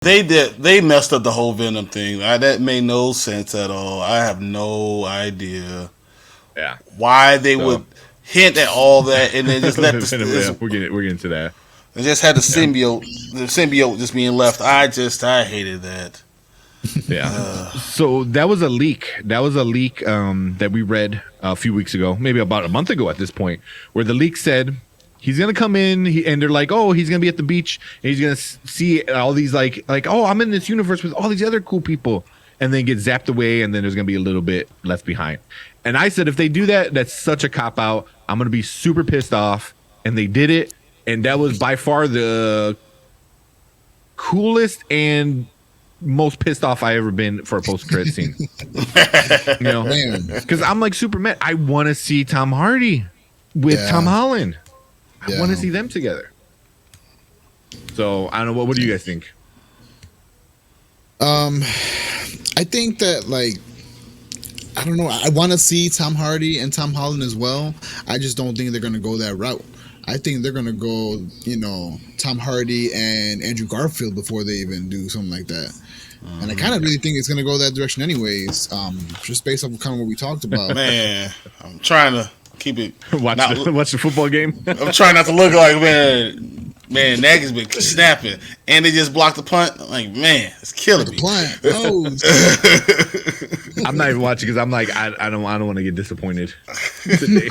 They messed up the whole Venom thing. That made no sense at all. I have no idea Yeah. why they So would hint at all that and then just let this yeah, we're getting to that. and just had Yeah. the symbiote just being left. I hated that. Yeah. So that was a leak. That we read a few weeks ago, maybe about a month ago at this point, where the leak said he's gonna come in, and they're like, oh, he's gonna be at the beach, and he's gonna see all these like, oh, I'm in this universe with all these other cool people, and then get zapped away, and then there's gonna be a little bit left behind. And I said, if they do that, that's such a cop out. I'm gonna be super pissed off. And they did it, and that was by far the coolest and most pissed off I ever been for a post credit scene. You know, because I'm like Superman. I want to see Tom Hardy with Tom Holland. I want to see them together. So I don't know. What do you guys think? I think that I don't know. I want to see Tom Hardy and Tom Holland as well. I just don't think they're going to go that route. I think they're going to go, Tom Hardy and Andrew Garfield before they even do something like that. And I kind of really think it's going to go that direction anyways, just based off of kind of what we talked about. Man, I'm trying to keep it. Watch the football game. I'm trying not to look like, man, Nagy's been snapping. And they just blocked the punt. I'm like, man, it's killing me. Oh, I'm not even watching because I'm like, I don't want to get disappointed today.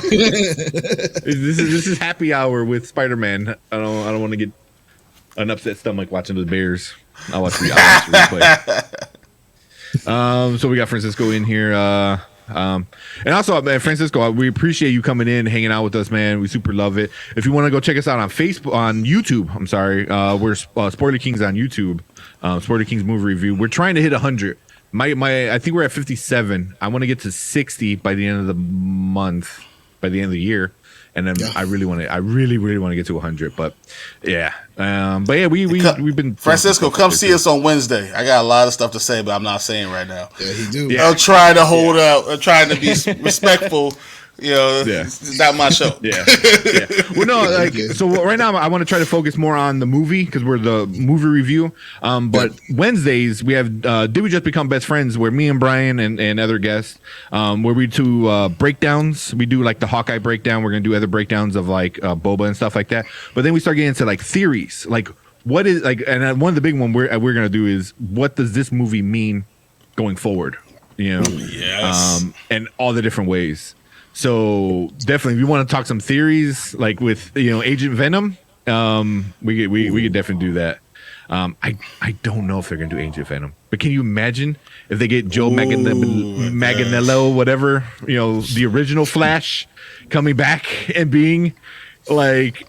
This is happy hour with Spider-Man. I don't want to get an upset stomach watching the Bears. I'll watch the replay. So we got Francisco in here. And also, man, Francisco, we appreciate you coming in, hanging out with us, man. We super love it. If you want to go check us out on YouTube, I'm sorry, we're Spoiler Kings on YouTube. Spoiler Kings movie review. We're trying to hit 100. I think we're at 57. I want to get to 60 by the end of the month, by the end of the year. And then I really want to get to 100. But yeah, we've been Francisco, come see us on Wednesday. I got a lot of stuff to say, but I'm not saying right now. Yeah, he do. I'm trying to hold out. I'm trying to be respectful. It's not my show. Yeah. Well, no, so right now I want to try to focus more on the movie because we're the movie review. But Wednesdays we have Did We Just Become Best Friends, where me and Brian and other guests, where we do breakdowns. We do like the Hawkeye breakdown. We're gonna do other breakdowns of like Boba and stuff like that. But then we start getting into like theories, like what is like, and one of the big one we're gonna do is what does this movie mean going forward? Yes. And all the different ways. So definitely, if you want to talk some theories, like with Agent Venom, we could definitely do that. I don't know if they're gonna do Agent Venom, but can you imagine if they get Joe Manganiello, whatever, the original Flash, coming back and being like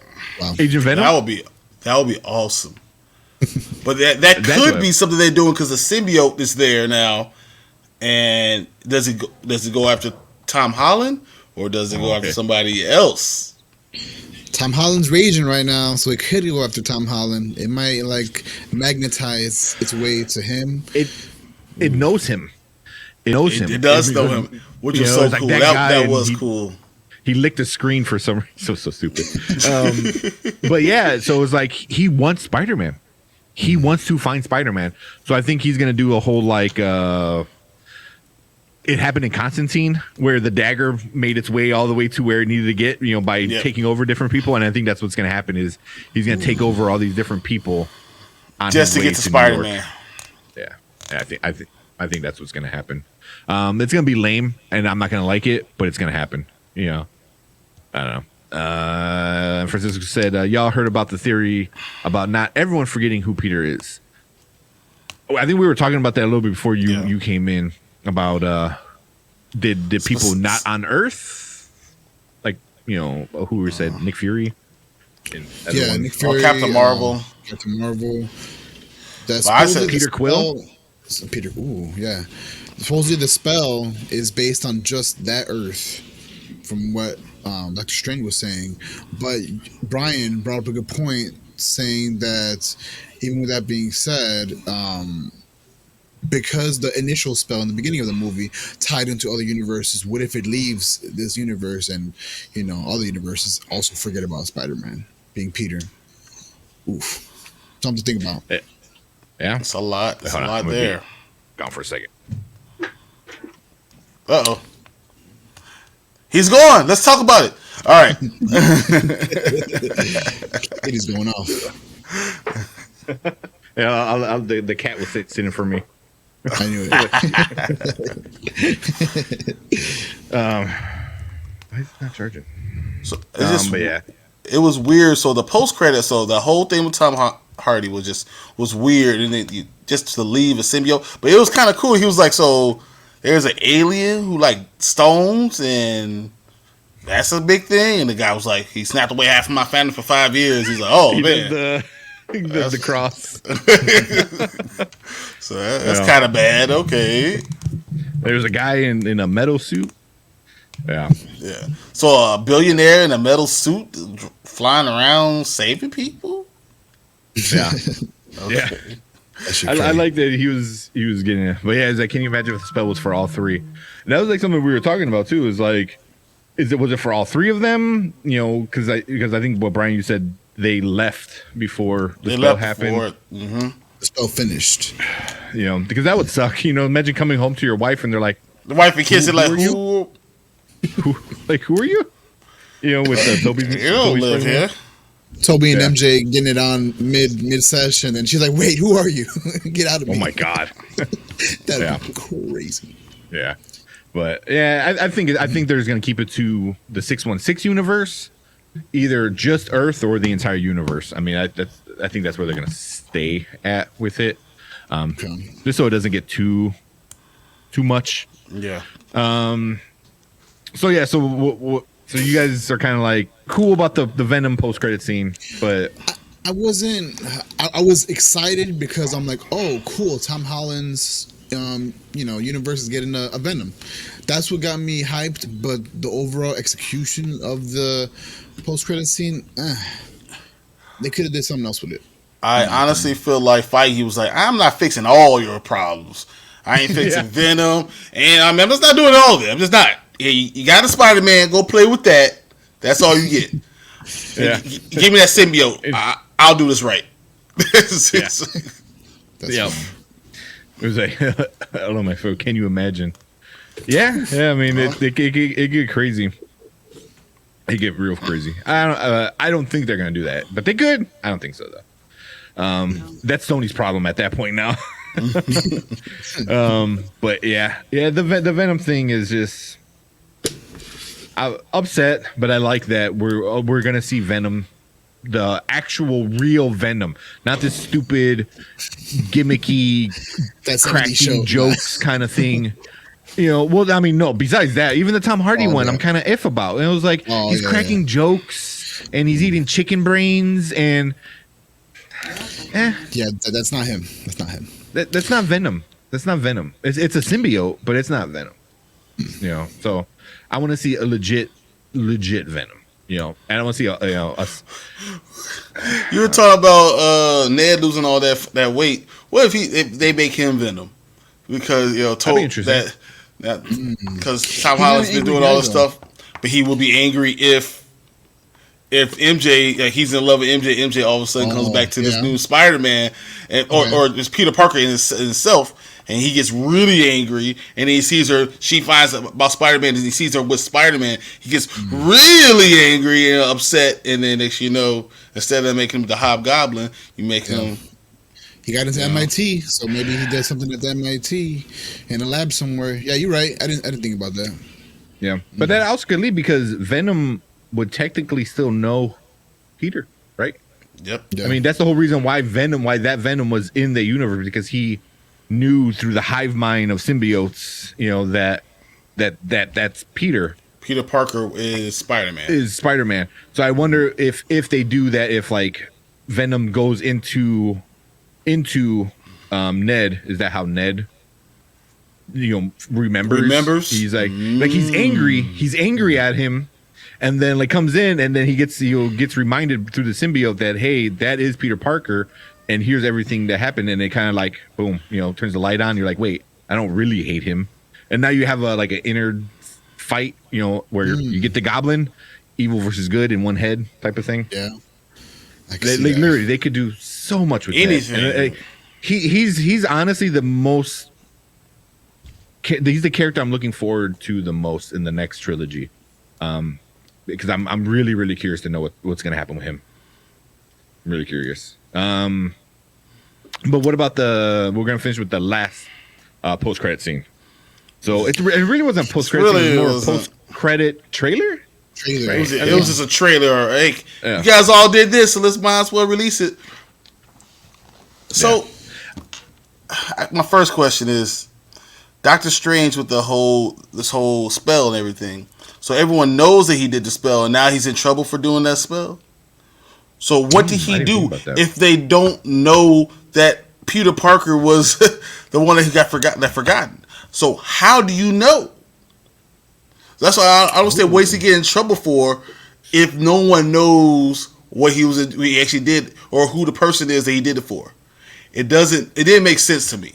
Agent Venom? That would be awesome. But that could be something they're doing because the symbiote is there now. And does it go after Tom Holland or does it go after somebody else? Tom Holland's raging right now, so it could go after Tom Holland. It might magnetize its way to him. It knows him. It knows him. It does know him, which was so cool. That was cool. He licked the screen for some reason. So stupid. But yeah, so it was like he wants Spider-Man. He wants to find Spider-Man. So I think he's gonna do a whole it happened in Constantine, where the dagger made its way all the way to where it needed to get, by taking over different people. And I think that's what's going to happen is he's going to take over all these different people just to get to Spider-Man. Yeah, I think that's what's going to happen. It's going to be lame, and I'm not going to like it, but it's going to happen. I don't know. Francisco said, y'all heard about the theory about not everyone forgetting who Peter is. I think we were talking about that a little bit before you came in. About did people not on Earth, like who we said Nick Fury, Nick Fury, Captain Marvel. That's I said Peter Quill. Peter, supposedly the spell is based on just that Earth, from what Dr. Strange was saying. But Brian brought up a good point, saying that even with that being said, because the initial spell in the beginning of the movie tied into other universes, what if it leaves this universe and other universes also forget about Spider-Man being Peter? Oof, something to think about. Yeah, it's a lot. It's a Hold on, lot I'm gonna there. be gone for a second. Uh-oh. He's gone. Let's talk about it. All right. It is going off. Yeah, the cat was sitting for me. I knew it. Why is it not charging? So it's just, But yeah, it was weird. So the post credit, so the whole thing with Tom Hardy was weird, and then just to leave a symbiote, but it was kind of cool. He was like, so there's an alien who like stones, and that's a big thing. And the guy was like, he snapped away half of my family for 5 years. He's like, oh he man, did the cross. So that's kind of bad. Okay. There's a guy in a metal suit. Yeah. Yeah. So a billionaire in a metal suit flying around saving people. Yeah. Okay. Yeah. I like that he was getting it. But yeah, it's like, can you imagine if the spell was for all three? And that was like something we were talking about too. Is like, was it for all three of them? You know, because I think what Brian, you said they left before the spell happened. Mm-hmm. The spell finised. You know, because that would suck. You know, imagine coming home to your wife and they're like, The wife and kids are like, who are you? You know, with Toby. You don't live here. Toby and MJ getting it on mid session, and she's like, "Wait, who are you? Get out of me!" Oh my god, that'd be crazy. Yeah, but yeah, I think they're just gonna keep it to the 616 universe, either just Earth or the entire universe. I mean, I think that's where they're gonna stay at with it, just so it doesn't get too much. Yeah. So yeah, so you guys are kind of like cool about the Venom post credit scene, but I wasn't. I was excited because I'm like, oh, cool. Tom Holland's, universe is getting a Venom. That's what got me hyped. But the overall execution of the post credit scene, they could have did something else with it. I honestly feel like Feige was like, I'm not fixing all your problems. I ain't fixing Venom, and I'm just not doing all of it. I'm just not. Yeah, you got a Spider-Man. Go play with that. That's all you get. Yeah. Give me that symbiote. I'll do this right. That's yeah. It was like, I don't know, my foot. Can you imagine? Yeah. I mean, it get crazy. It get real crazy. I don't think they're gonna do that, but they could. I don't think so though. That's Sony's problem at that point now. But yeah, the Venom thing is just upset, but I like that we're gonna see Venom, the actual real Venom, not this stupid gimmicky cracking jokes kind of thing. You know, well, I mean, no. Besides that, even the Tom Hardy one, I'm kind of iff about. And it was like he's cracking jokes and he's eating chicken brains and. Yeah, that's not him. That's not him. That's not Venom. That's not Venom. It's a symbiote, but it's not Venom. You know, so I want to see a legit Venom. You know, and I want to see us. You were talking about Ned losing all that weight. What if they make him Venom? Because because Tom Holland's been doing all this stuff, but he will be angry if MJ, he's in love with MJ. MJ all of a sudden comes back to this new Spider-Man, or it's Peter Parker in himself, and he gets really angry, and he sees her. She finds out about Spider-Man, and he sees her with Spider-Man. He gets really angry and upset, and then next you know, instead of making him the Hobgoblin, you make him. He got into MIT, so maybe he does something at the MIT in a lab somewhere. Yeah, you're right. I didn't think about that. Yeah, but that also could lead because Venom would technically still know Peter, right? Yep. Yeah. I mean, that's the whole reason why that Venom was in the universe, because he knew through the hive mind of symbiotes, you know, that's Peter. Peter Parker is Spider-Man. So I wonder if they do that, if like Venom goes into Ned. Is that how Ned remembers? He's like he's angry at him. And then like comes in, and then he gets reminded through the symbiote that, hey, that is Peter Parker, and here's everything that happened, and it kind of like boom, turns the light on. You're like, wait, I don't really hate him, and now you have an inner fight, where you get the Goblin, evil versus good in one head type of thing. Yeah, literally they could do so much with anything. That. he's honestly the most. He's the character I'm looking forward to the most in the next trilogy, because I'm really really curious to know what's going to happen with him. I'm really curious. But what about we're going to finish with the last post credit scene. So it really wasn't post credit. It was more post credit trailer. Trailer. Right? It was just a trailer. Hey, you guys all did this, so let's might as well release it. So, my first question is, Doctor Strange with this whole spell and everything. So everyone knows that he did the spell, and now he's in trouble for doing that spell. So what did he do if they don't know that Peter Parker was the one that got forgotten? So how do you know? That's why I don't understand what he's getting in trouble for if no one knows what he actually did or who the person is that he did it for. It didn't make sense to me.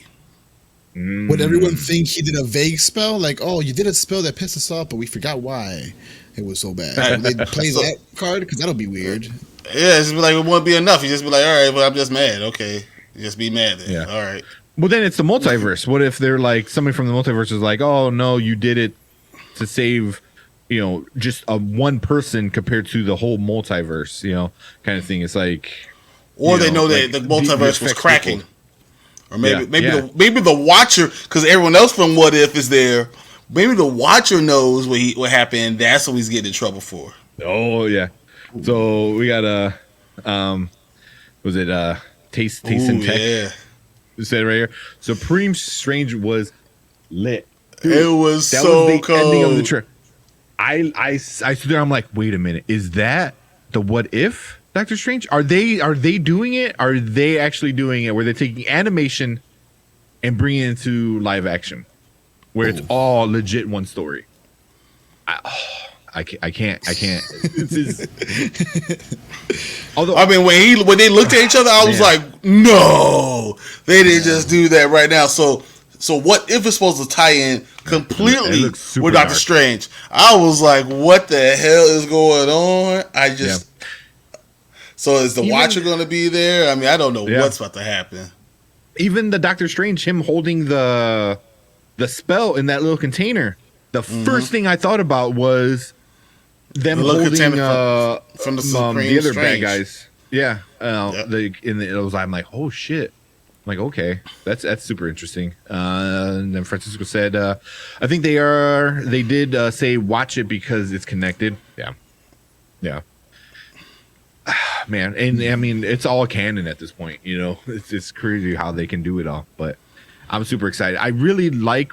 Would everyone think he did a vague spell? Like, oh, you did a spell that pissed us off, but we forgot why it was so bad. They play that card because that'll be weird. Yeah, it's just like it won't be enough. You just be like, all right, well, I'm just mad. Okay, you just be mad then. Yeah. All right. Well, then it's the multiverse. What if they're like somebody from the multiverse is like, oh no, you did it to save, just one person compared to the whole multiverse, kind of thing. It's like, or they know that the multiverse was cracking. People. Or maybe the Watcher, because everyone else from What If is there. Maybe the Watcher knows what happened. And that's what he's getting in trouble for. Oh yeah. So we got was it Taste and Tech? Yeah. You said it right here. Supreme Strange was lit. Dude, it was so the cold. Ending of the trip. I stood there. I'm like, wait a minute. Is that the What If Doctor Strange? Are they doing it? Are they actually doing it where they're taking animation and bringing it into live action, where it's all legit one story? I can't. Although I mean, when they looked at each other, I was like, no, they didn't just do that right now. So What If it's supposed to tie in completely with Doctor Strange? I was like, what the hell is going on? So is the Watcher going to be there? I mean, I don't know what's about to happen. Even the Doctor Strange, him holding the spell in that little container. The first thing I thought about was them holding from the other bad guys. Yeah, I'm like, oh shit. I'm like, okay, that's super interesting. And then Francisco said, I think they did say watch it because it's connected. Yeah. Man, and I mean, it's all canon at this point. It's crazy how they can do it all. But I'm super excited. I really like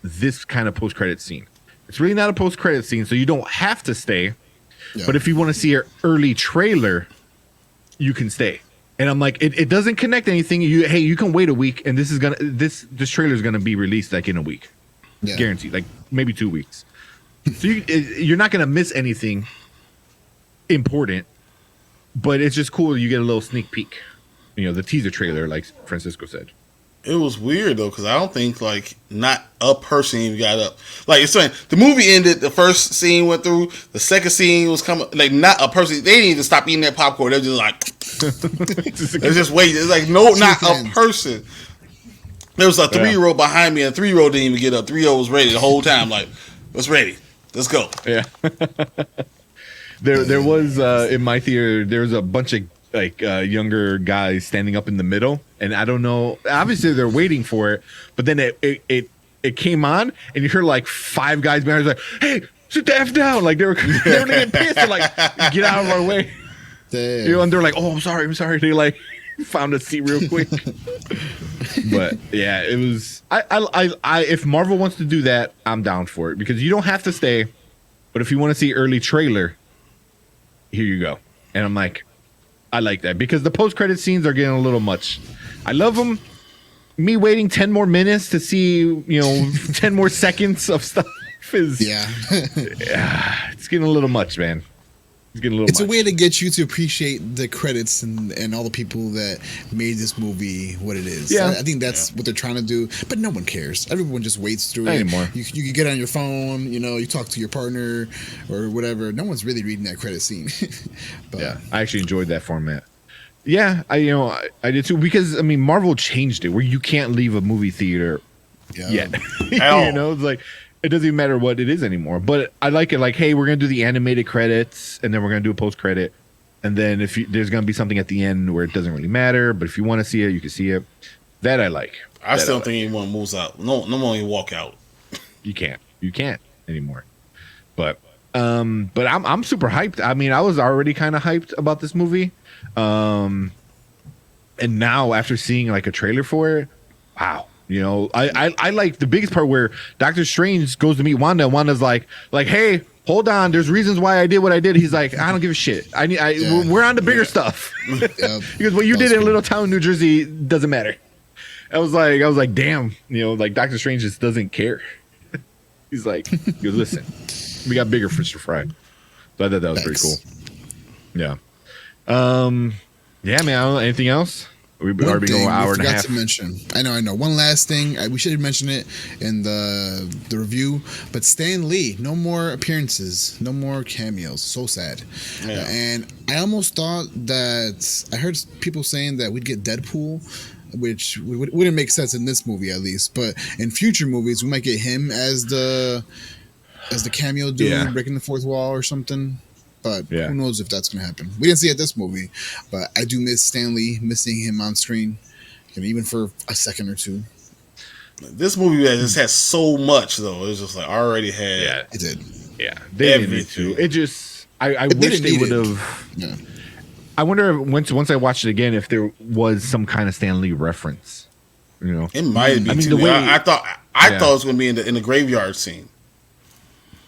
this kind of post-credit scene. It's really not a post-credit scene, so you don't have to stay. Yeah. But if you want to see an early trailer, you can stay. And I'm like, it doesn't connect anything. You can wait a week, and this trailer is gonna be released like in a week, guaranteed, like maybe 2 weeks. So you're not gonna miss anything important. But it's just cool. You get a little sneak peek, the teaser trailer, like Francisco said. It was weird though, because I don't think not a person even got up. Like it's saying, the movie ended. The first scene went through. The second scene was coming. Like not a person. They didn't even stop eating that popcorn. They're just like, they're just waiting. It's like not a person. There was a 3-year-old behind me, and a 3-year-old didn't even get up. 3-year-old was ready the whole time. Like, let's ready. Let's go. Yeah. There was in my theater. There was a bunch of younger guys standing up in the middle, and I don't know. Obviously, they're waiting for it, but then it came on, and you heard like 5 guys behind us like, "Hey, sit the F down!" Like they were getting pissed and like, "Get out of our way!" Damn. And they're like, "Oh, I'm sorry." They like found a seat real quick. But yeah, it was. I if Marvel wants to do that, I'm down for it because you don't have to stay, but if you want to see early trailer. Here you go. And I'm like, I like that because the post-credit scenes are getting a little much. I love them. Me waiting 10 more minutes to see, 10 more seconds of stuff is it's getting a little much, man. It's a way to get you to appreciate the credits and all the people that made this movie what it is. Yeah. I think that's what they're trying to do, but no one cares. Everyone just waits through it. Anymore. You can get on your phone, you talk to your partner or whatever. No one's really reading that credit scene. But, yeah, I actually enjoyed that format. Yeah, I did too, because I mean Marvel changed it where you can't leave a movie theater yet. It's like it doesn't even matter what it is anymore. But I like it like, hey, we're gonna do the animated credits and then we're gonna do a post credit, and then there's gonna be something at the end where it doesn't really matter, but if you want to see it, you can see it. That I like. I still don't think anyone moves out. No one can walk out. You can't anymore. But I'm super hyped. I mean, I was already kind of hyped about this movie. And now after seeing like a trailer for it, wow. I like the biggest part where Doctor Strange goes to meet Wanda, and Wanda's like, hey, hold on, there's reasons why I did what I did. He's like, I don't give a shit. We're on the bigger stuff. Because what you did in a little town in New Jersey doesn't matter. I was like, damn, like Doctor Strange just doesn't care. He's like, listen, we got bigger fish to fry. So I thought that was pretty cool. Yeah. Yeah, man. I don't know, anything else? We've already going an hour and a half. To mention. I know. One last thing. We should have mentioned it in the review. But Stan Lee, no more appearances, no more cameos. So sad. Yeah. And I almost thought that I heard people saying that we'd get Deadpool, which wouldn't make sense in this movie at least. But in future movies, we might get him as the cameo dude, breaking the fourth wall or something. But who knows if that's going to happen. We didn't see it this movie, but I do miss Stan Lee, missing him on screen, and even for a second or two. This movie just has so much, though. It's just like I already had. Yeah, it did. Yeah, they didn't need to. It just, I wish they would have. Yeah. I wonder if once I watched it again, if there was some kind of Stan Lee reference. It might be. I mean, the way I thought it was going to be in the graveyard scene.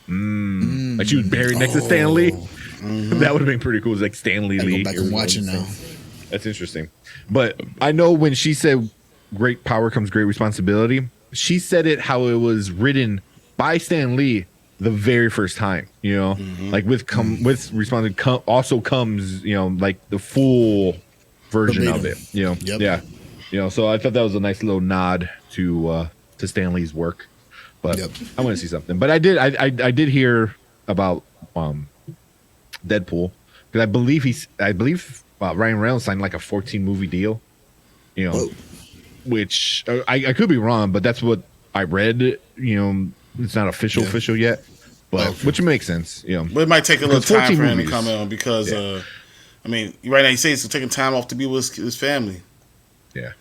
Like she was buried next to Stan Lee. Mm-hmm. That would have been pretty cool. It's like Stan Lee. Go back and watch it now. That's interesting. But I know when she said "great power comes great responsibility," she said it how it was written by Stan Lee the very first time. Like with responsibility also comes like the full version of it. Yeah. So I thought that was a nice little nod to Stan Lee's work. But I want to see something. But I did hear about Deadpool, because I believe Ryan Reynolds signed like a 14 movie deal, which I could be wrong, but that's what I read. It's not official yet, but which makes sense. But it might take a little time for him to come in because I mean, right now he says he's taking time off to be with his family. Yeah,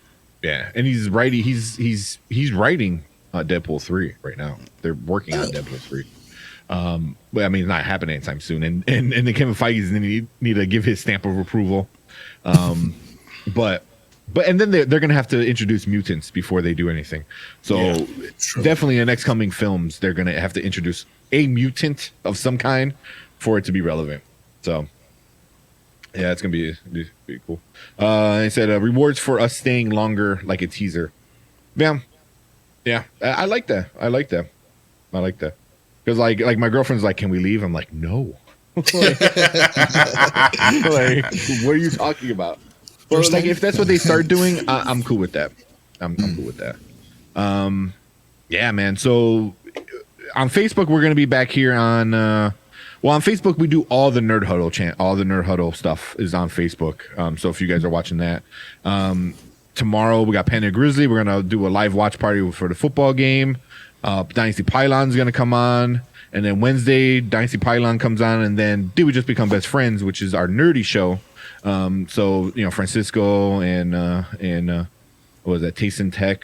and he's writing. He's writing Deadpool 3 right now. They're working on Deadpool 3. But I mean, it's not happening anytime soon. And the Kevin Feige's need to give his stamp of approval. But and then they're going to have to introduce mutants before they do anything. So definitely in the next coming films, they're going to have to introduce a mutant of some kind for it to be relevant. So yeah, it's going to be cool. He said rewards for us staying longer, like a teaser. Yeah, I like that. Because like my girlfriend's like, "Can we leave?" I'm like, "No." Like, what are you talking about? Well, like if that's what they start doing, I'm cool with that. I'm cool with that. Yeah, man. So on Facebook, we're gonna be back here on. On Facebook we do all the Nerd Huddle all the Nerd Huddle stuff is on Facebook. So if you guys are watching that. Tomorrow we got Panda Grizzly. We're gonna do a live watch party for the football game. Dynasty Pylon's gonna come on, and then Wednesday Dynasty Pylon comes on, and then Did We Just Become Best Friends, which is our nerdy show. So Francisco and what was that? Tassin Tech.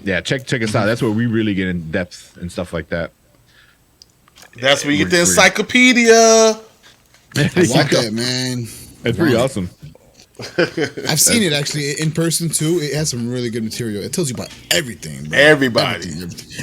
Yeah, check us out. That's where we really get in depth and stuff like that. That's where you get the encyclopedia. I like that, man. It's pretty awesome. I've seen it actually in person too. It has some really good material. It tells you about everything, bro. Everybody,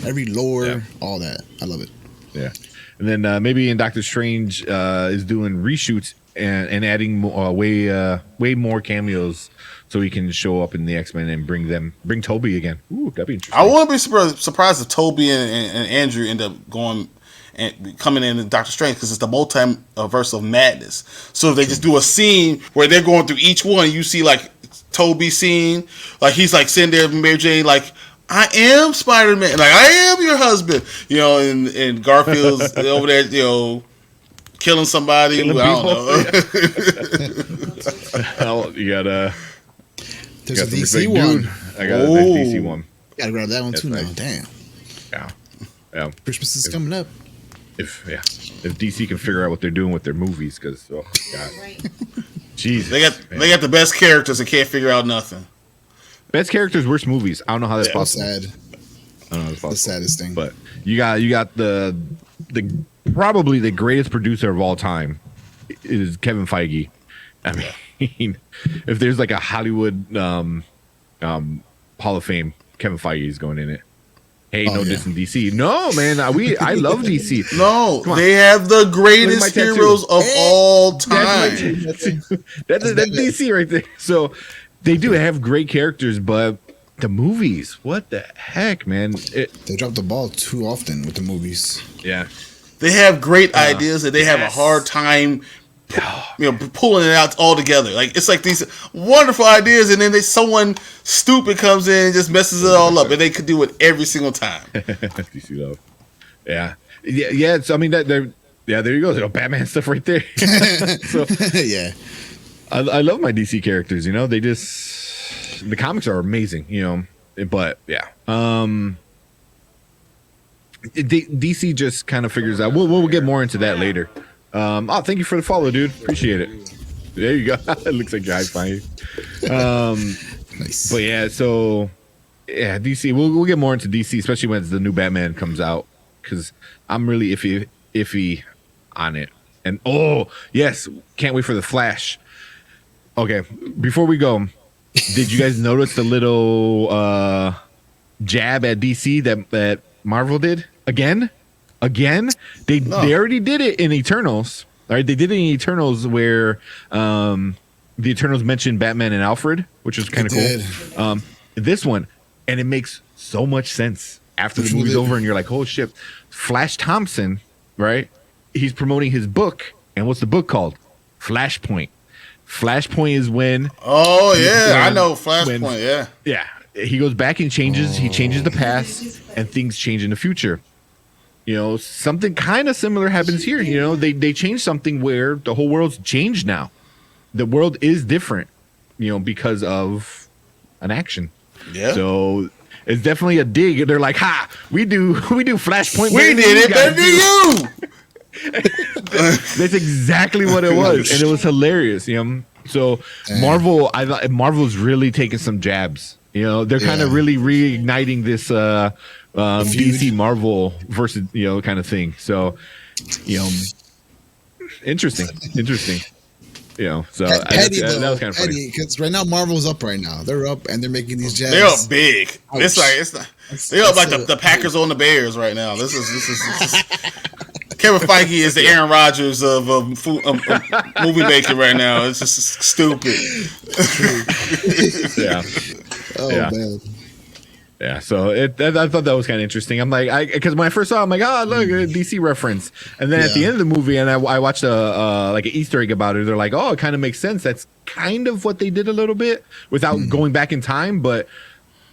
every lore, all that. I love it. Yeah, and then maybe in Doctor Strange is doing reshoots and adding way more cameos, so he can show up in the X-Men and bring Toby again. Ooh, that'd be interesting. I wouldn't be surprised if Toby and Andrew end up going and coming in Doctor Strange, because it's the multiverse of madness. So if they just do a scene where they're going through each one, you see like Toby scene, like he's like sitting there, Mary Jane, like, I am Spider-Man, like I am your husband, and Garfield's over there, killing somebody. Killing I don't know. Oh, you got There's a some DC respect, one. dude. I got a DC one. Gotta grab that one too now. nice. Damn. Yeah. Christmas is coming up. If DC can figure out what they're doing with their movies, because God, Jesus, they got the best characters and can't figure out nothing. best characters, worst movies. I don't know how that's So possible. sad. I don't know how that's possible. The saddest thing. But you got the probably the greatest producer of all time is Kevin Feige. I mean, if there's like a Hollywood Hall of Fame, Kevin Feige is going in it. Hey, no diss in DC. No, man, I love DC. No, they have the greatest tattoo. heroes of all time. That's DC right there. So they do have great characters, but the movies, what the heck, man? They drop the ball too often with the movies. Yeah. They have great ideas and they have a hard time pulling it out all together. Like it's like these wonderful ideas, and then someone stupid comes in and just messes it all up, and they could do it every single time. DC love. Yeah. So I mean there you go. Batman stuff right there. So Yeah. I love my DC characters. They just the comics are amazing. But yeah. DC just kind of figures out. We'll get more into that later. Thank you for the follow, dude. Appreciate it. There you go. It looks like you're fine. Nice. But yeah, so yeah, DC. We'll get more into DC, especially when the new Batman comes out, because I'm really iffy on it. And yes, can't wait for the Flash. Okay, before we go, did you guys notice the little jab at DC that Marvel did again? They already did it in Eternals. All right, they did it in Eternals where the Eternals mentioned Batman and Alfred, which was kind of cool. This one, and it makes so much sense after the movie's over, and you're like, oh shit, Flash Thompson, right? He's promoting his book, and what's the book called? Flashpoint. Flashpoint is when. Oh yeah, I know Flashpoint. Yeah, he goes back and changes. He changes the past, and things change in the future. Something kind of similar happens here. They changed something where the whole world's changed now. The world is different, because of an action. Yeah. So it's definitely a dig. They're like, "Ha! We do Flashpoint. We did it better than you." That's exactly what it was, and it was hilarious. So Marvel's really taking some jabs. They're kind of really reigniting this DC Marvel versus kind of thing. So interesting. So petty, that was kind of funny because right now Marvel's up right now. They're up and they're making these jabs. They're up big. Ouch. They're up like the Packers on the Bears right now. This is Kevin Feige is the Aaron Rodgers of movie making right now. It's just stupid. Yeah. Man. Yeah, so I thought that was kind of interesting. I'm like, because when I first saw it, I'm like, look, a DC reference. And then at the end of the movie, and I watched like an Easter egg about it. They're like, it kind of makes sense. That's kind of what they did a little bit without going back in time. But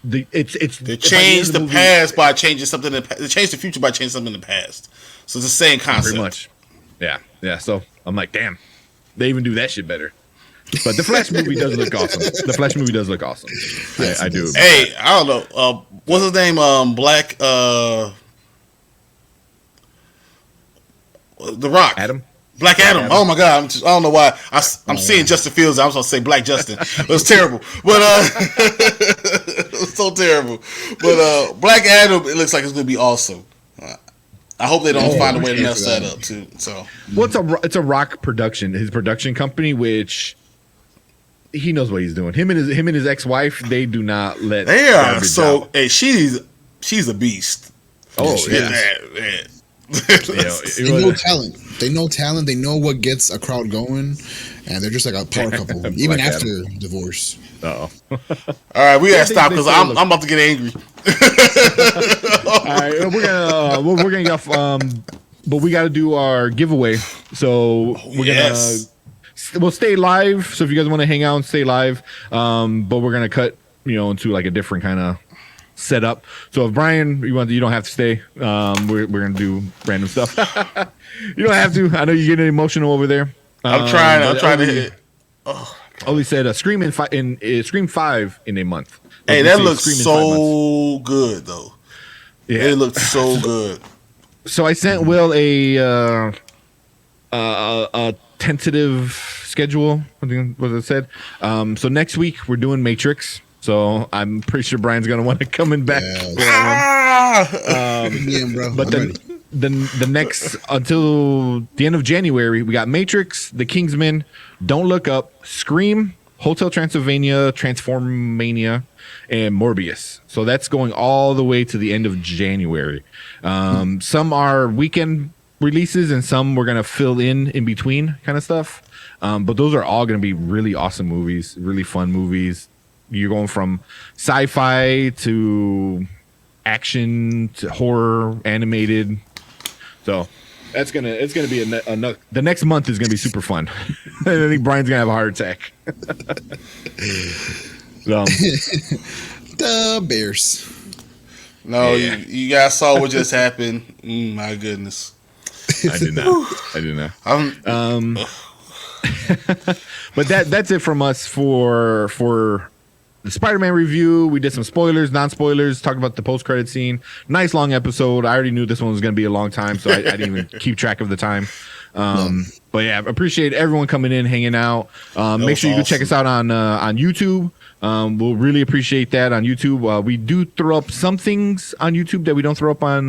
they changed the past by changing something. They changed the future by changing something in the past. So it's the same concept. Pretty much. Yeah. So I'm like, damn, they even do that shit better. But the Flash movie does look awesome. I do. Hey, I don't know. What's his name? Black. The Rock. Adam. Black Adam. Oh my God! I don't know why I'm seeing Justin Fields. I was gonna say Black Justin. It was terrible, but it was so terrible. But Black Adam, it looks like it's gonna be awesome. I hope they don't find a way to mess that up too. So, it's a Rock production, his production company, which he knows what he's doing. Him and his ex-wife, they do not let. They are so. Out. Hey, she's a beast. Oh yeah. They know talent. They know talent. They know what gets a crowd going, and they're just like a power couple, even after divorce. All right, we gotta stop because I'm about to get angry. All right, we're gonna go. But we got to do our giveaway. So we'll stay live. So if you guys want to hang out and stay live, but we're gonna cut into like a different kind of set up. So if Brian, you don't have to stay. We're gonna do random stuff. You don't have to. I know you're getting emotional over there. I'm trying to hit. Oli said Scream Scream 5 in a month. Hey, that looks so good though. Yeah, it looked so good. So I sent Will a tentative schedule. I think what it said. So next week we're doing Matrix. So I'm pretty sure Brian's gonna want to come in back. Yeah, bro. But then the next until the end of January, we got Matrix, The Kingsman, Don't Look Up, Scream, Hotel Transylvania, Transformania, and Morbius. So that's going all the way to the end of January. Some are weekend releases, and some we're gonna fill in between kind of stuff. But those are all gonna be really awesome movies, really fun movies. You're going from sci-fi to action to horror, animated. So it's gonna be the next month is gonna be super fun. I think Brian's gonna have a heart attack. The Bears. No, yeah. you guys saw what just happened. My goodness. I did not. But that's it from us for the Spider-Man review. We did some spoilers, non-spoilers, talked about the post-credit scene. Nice long episode. I already knew this one was going to be a long time, so I didn't even keep track of the time. But yeah, appreciate everyone coming in, hanging out. Make sure you go check us out on YouTube. We'll really appreciate that on YouTube. We do throw up some things on YouTube that we don't throw up on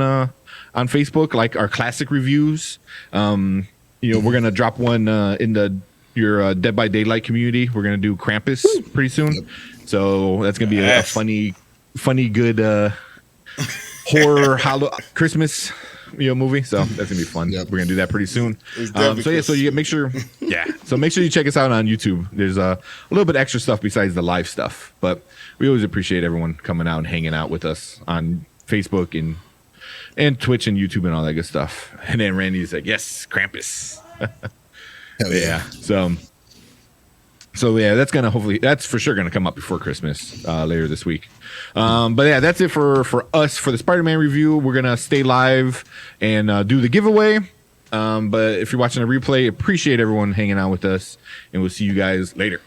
Facebook, like our classic reviews. We're gonna drop one in your Dead by Daylight community. We're gonna do Krampus pretty soon. Yep. So that's gonna be a funny, good horror Christmas movie. So that's gonna be fun. Yep. We're gonna do that pretty soon. So you make sure you check us out on YouTube. There's a little bit extra stuff besides the live stuff, but we always appreciate everyone coming out and hanging out with us on Facebook and Twitch and YouTube and all that good stuff. And then Randy's like, yes, Krampus. Yeah. So yeah, that's for sure gonna come up before Christmas later this week. But yeah, that's it for us for the Spider-Man review. We're gonna stay live and do the giveaway. But if you're watching a replay, appreciate everyone hanging out with us, and we'll see you guys later.